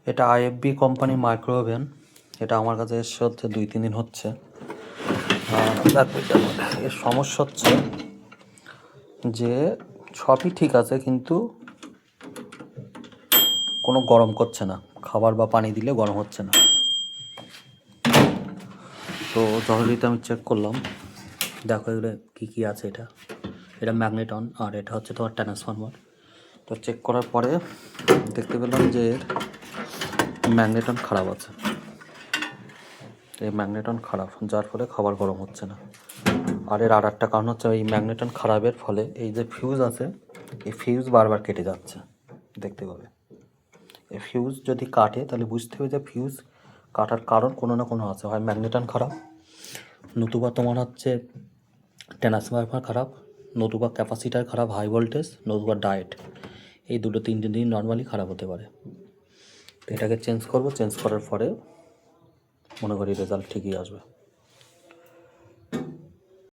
এটা IFB company micro oven. এটা আমার কাছে এসে হচ্ছে 2-3 দিন হচ্ছে। এর সমস্যা হচ্ছে যে সবই ঠিক আছে, কিন্তু কোনো গরম করছে না, খাবার বা পানি দিলে গরম হচ্ছে না। তো যথারীতি আমি চেক করলাম, দেখো এগুলো কী আছে। এটা ম্যাগনেটন, আর এটা হচ্ছে তোমার ট্রান্সফরমার। তো চেক করার পরে দেখতে পেলাম যে এর ম্যাগনেটন খারাপ আছে। এই ম্যাগনেটন খারাপ, যার ফলে খাবার গরম হচ্ছে না। আর এর একটা কারণ হচ্ছে এই ম্যাগনেটন খারাপের ফলে এই যে ফিউজ আছে, এই ফিউজ বারবার কেটে যাচ্ছে। দেখতে পাবে এই ফিউজ যদি কাটে তাহলে বুঝতে হবে যে ফিউজ কাটার কারণ কোনো না কোনো আছে, হয় ম্যাগনেটন খারাপ, নতুবা তোমার হচ্ছে ট্রান্সফরমার খারাপ, নতুবা ক্যাপাসিটার খারাপ হাই ভোল্টেজ, নতুবা ডায়েট। এই দুটো তিনটে দিন নর্মালি খারাপ হতে পারে। তো এটাকে চেঞ্জ করব, চেঞ্জ করার পরে মনে করি রেজাল্ট ঠিকই আসবে।